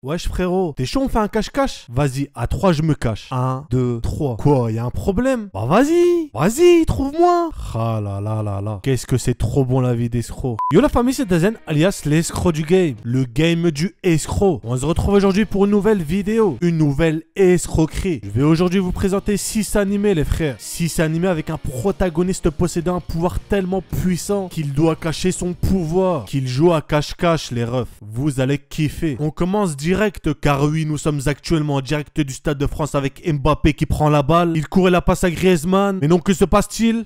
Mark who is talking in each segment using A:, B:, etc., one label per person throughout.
A: Wesh frérot, t'es chaud on fait un cache-cache? Vas-y, à 3 je me cache. 1, 2, 3. Quoi, y'a un problème? Bah vas-y, trouve-moi. Ah là là là là. Qu'est-ce que c'est trop bon la vie d'escroc. Yo la famille, c'est Dazen, alias l'escroc du game. Le game du escroc. On se retrouve aujourd'hui pour une nouvelle vidéo. Une nouvelle escroquerie. Je vais aujourd'hui vous présenter 6 animés les frères. 6 animés avec un protagoniste possédant un pouvoir tellement puissant qu'il doit cacher son pouvoir. Qu'il joue à cache-cache les refs. Vous allez kiffer. On commence direct car oui, nous sommes actuellement en direct du Stade de France avec Mbappé qui prend la balle. Il court et la passe à Griezmann. Mais non, que se passe-t-il?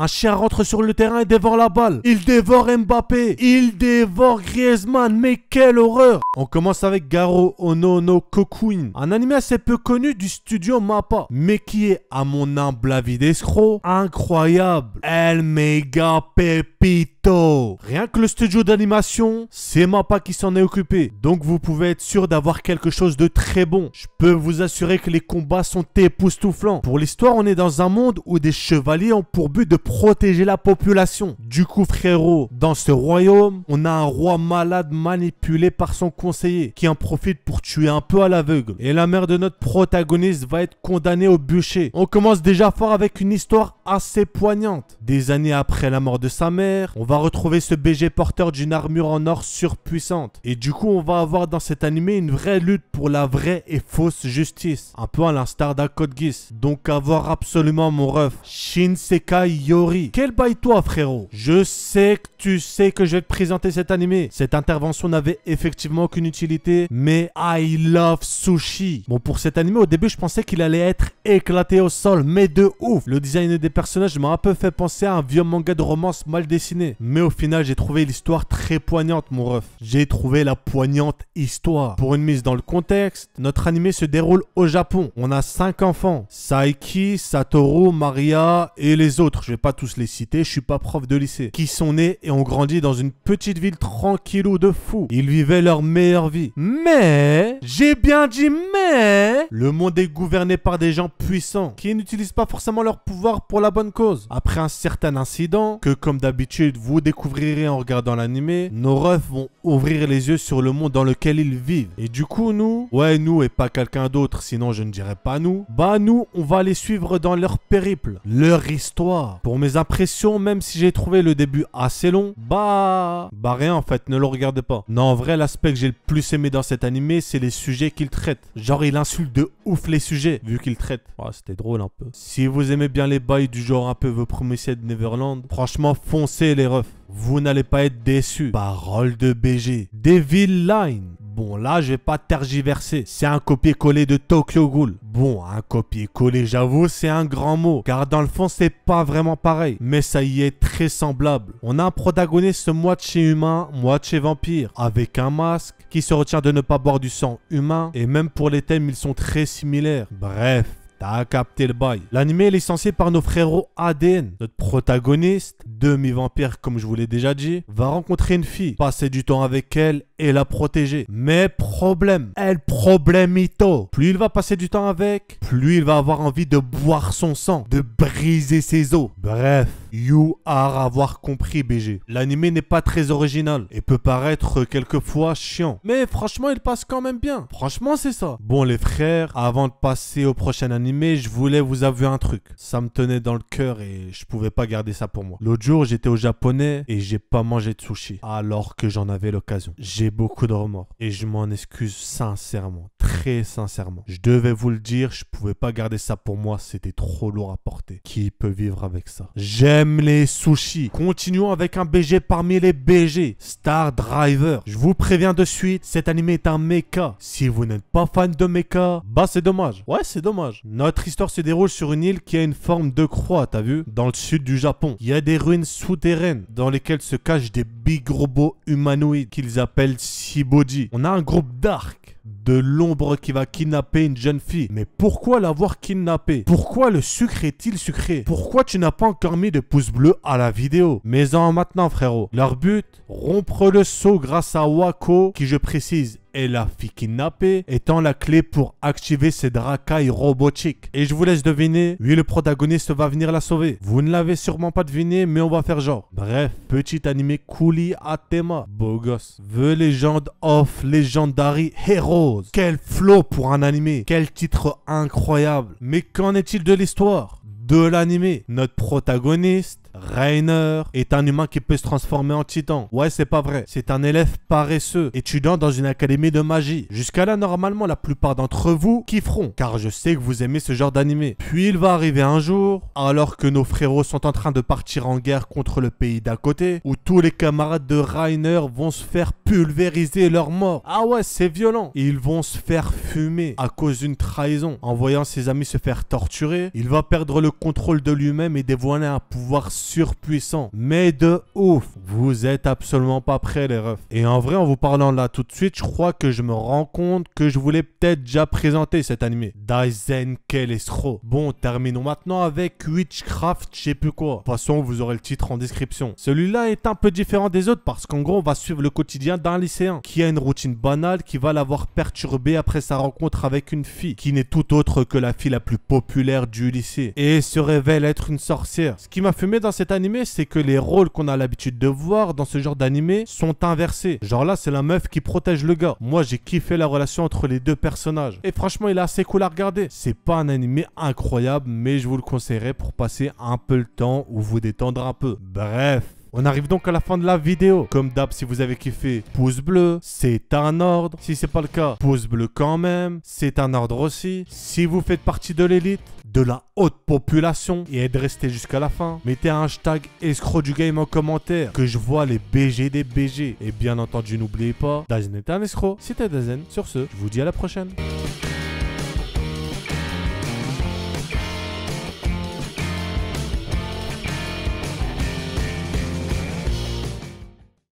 A: Un chien rentre sur le terrain et dévore la balle. Il dévore Mbappé. Il dévore Griezmann. Mais quelle horreur! On commence avec Garo Onono Kokuin, un anime assez peu connu du studio Mappa, mais qui est, à mon humble avis d'escroc, incroyable. El Mega Pepito. Rien que le studio d'animation, c'est Mappa qui s'en est occupé. Donc vous pouvez être sûr d'avoir quelque chose de très bon. Je peux vous assurer que les combats sont époustouflants. Pour l'histoire, on est dans un monde où des chevaliers ont pour but de protéger la population. Du coup, frérot, dans ce royaume, on a un roi malade manipulé par son conseiller qui en profite pour tuer un peu à l'aveugle. Et la mère de notre protagoniste va être condamnée au bûcher. On commence déjà fort avec une histoire assez poignante. Des années après la mort de sa mère, on va retrouver ce BG porteur d'une armure en or surpuissante. Et du coup, on va avoir dans cet animé une vraie lutte pour la vraie et fausse justice. Un peu à l'instar d'un Code Geass. Donc à voir absolument mon ref. Shinsekai Yori. Quel bail toi frérot? Je sais que tu sais que je vais te présenter cet animé. Cette intervention n'avait effectivement aucune utilité, mais I love sushi. Bon, pour cet animé, au début, je pensais qu'il allait être éclaté au sol, mais de ouf. Le design des personnages m'a un peu fait penser à un vieux manga de romance mal dessiné. Mais au final, j'ai trouvé l'histoire très poignante, mon ref. J'ai trouvé la poignante histoire. Pour une mise dans le contexte, notre animé se déroule au Japon. On a 5 enfants. Saiki, Satoru, Maria et les autres. Je vais pas tous les citer, je suis pas prof de lycée. Qui sont nés et ont grandi dans une petite ville tranquillou de fou. Ils vivaient leur meilleure vie. Mais, j'ai bien dit mais, le monde est gouverné par des gens puissants qui n'utilisent pas forcément leur pouvoir pour la bonne cause. Après un certain incident, que comme d'habitude vous découvrirez en regardant l'animé, nos refs vont ouvrir les yeux sur le monde dans lequel ils vivent. Et du coup nous, ouais nous et pas quelqu'un d'autre, sinon je ne dirais pas nous, bah nous on va les suivre dans leur périple, leur histoire. Pour mes impressions, même si j'ai trouvé le début assez long, bah rien en fait, ne le regardez pas. Non en vrai l'aspect que j'ai le plus aimé dans cet animé, c'est les sujets qu'il traite. Genre il insulte de ouf les sujets, vu qu'il traite. Oh, c'était drôle un peu. Si vous aimez bien les bails du genre un peu The Promised Neverland, franchement foncez les refs. Vous n'allez pas être déçus. Parole de BG. Devil Line. Bon là je vais pas tergiverser, c'est un copier-coller de Tokyo Ghoul. Bon, un copier-coller j'avoue c'est un grand mot, car dans le fond c'est pas vraiment pareil, mais ça y est très semblable. On a un protagoniste moitié humain, moitié vampire, avec un masque, qui se retient de ne pas boire du sang humain, et même pour les thèmes ils sont très similaires. Bref. T'as capté le bail. L'anime est licencié par nos frérots ADN. Notre protagoniste, demi-vampire comme je vous l'ai déjà dit, va rencontrer une fille, passer du temps avec elle et la protéger. Mais problème, problemito. Plus il va passer du temps avec, plus il va avoir envie de boire son sang, de briser ses os. Bref, you are avoir compris BG. L'anime n'est pas très original et peut paraître quelquefois chiant. Mais franchement, il passe quand même bien. Franchement, c'est ça. Bon les frères, avant de passer au prochain anime, je voulais vous avouer un truc. Ça me tenait dans le cœur et je pouvais pas garder ça pour moi. L'autre jour, j'étais au japonais et j'ai pas mangé de sushi alors que j'en avais l'occasion. J'ai beaucoup de remords et je m'en excuse sincèrement, très sincèrement. Je devais vous le dire, je pouvais pas garder ça pour moi, c'était trop lourd à porter. Qui peut vivre avec ça? J'aime les sushis. Continuons avec un BG parmi les BG, Star Driver. Je vous préviens de suite, cet anime est un mecha. Si vous n'êtes pas fan de mecha, bah c'est dommage. Ouais, c'est dommage. Notre histoire se déroule sur une île qui a une forme de croix, t'as vu? Dans le sud du Japon. Il y a des ruines souterraines dans lesquelles se cachent des big robots humanoïdes qu'ils appellent Shiboji. On a un groupe d'arcs de l'ombre qui va kidnapper une jeune fille. Mais pourquoi l'avoir kidnappée? Pourquoi le sucre est-il sucré? Pourquoi tu n'as pas encore mis de pouce bleu à la vidéo? Mais en maintenant frérot. Leur but, rompre le seau grâce à Wako, qui je précise et la fille kidnappée étant la clé pour activer ces racailles robotiques. Et je vous laisse deviner, oui, le protagoniste va venir la sauver. Vous ne l'avez sûrement pas deviné, mais on va faire genre. Bref, petit animé cooli à thème. Beau gosse. The Legend of Legendary Heroes. Quel flow pour un animé. Quel titre incroyable. Mais qu'en est-il de l'histoire de l'animé? Notre protagoniste, Reiner, est un humain qui peut se transformer en titan. Ouais, c'est pas vrai. C'est un élève paresseux, étudiant dans une académie de magie. Jusqu'à là, normalement, la plupart d'entre vous kifferont, car je sais que vous aimez ce genre d'animé. Puis il va arriver un jour, alors que nos frérots sont en train de partir en guerre contre le pays d'à côté, où tous les camarades de Reiner vont se faire pulvériser leur mort. Ah ouais, c'est violent. Ils vont se faire fumer à cause d'une trahison. En voyant ses amis se faire torturer, il va perdre le contrôle de lui-même et dévoiler un pouvoir surpuissant. Mais de ouf. Vous êtes absolument pas prêts, les refs. Et en vrai, en vous parlant là tout de suite, je crois que je me rends compte que je voulais peut-être déjà présenter cet animé. Daizen Kelesro. Bon, terminons maintenant avec Witchcraft, je sais plus quoi. De toute façon, vous aurez le titre en description. Celui-là est un peu différent des autres parce qu'en gros, on va suivre le quotidien d'un lycéen qui a une routine banale qui va l'avoir perturbé après sa rencontre avec une fille qui n'est tout autre que la fille la plus populaire du lycée et se révèle être une sorcière. Ce qui m'a fumé dans cet animé, c'est que les rôles qu'on a l'habitude de voir dans ce genre d'animé sont inversés. Genre là, c'est la meuf qui protège le gars. Moi, j'ai kiffé la relation entre les deux personnages. Et franchement, il est assez cool à regarder. C'est pas un animé incroyable, mais je vous le conseillerais pour passer un peu le temps ou vous détendre un peu. Bref. On arrive donc à la fin de la vidéo. Comme d'hab, si vous avez kiffé, pouce bleu, c'est un ordre. Si c'est pas le cas, pouce bleu quand même, c'est un ordre aussi. Si vous faites partie de l'élite, de la haute population et de rester jusqu'à la fin, mettez un hashtag escroc du game en commentaire, que je vois les BG des BG. Et bien entendu, n'oubliez pas, Dazen est un escroc. C'était Dazen. Sur ce, je vous dis à la prochaine.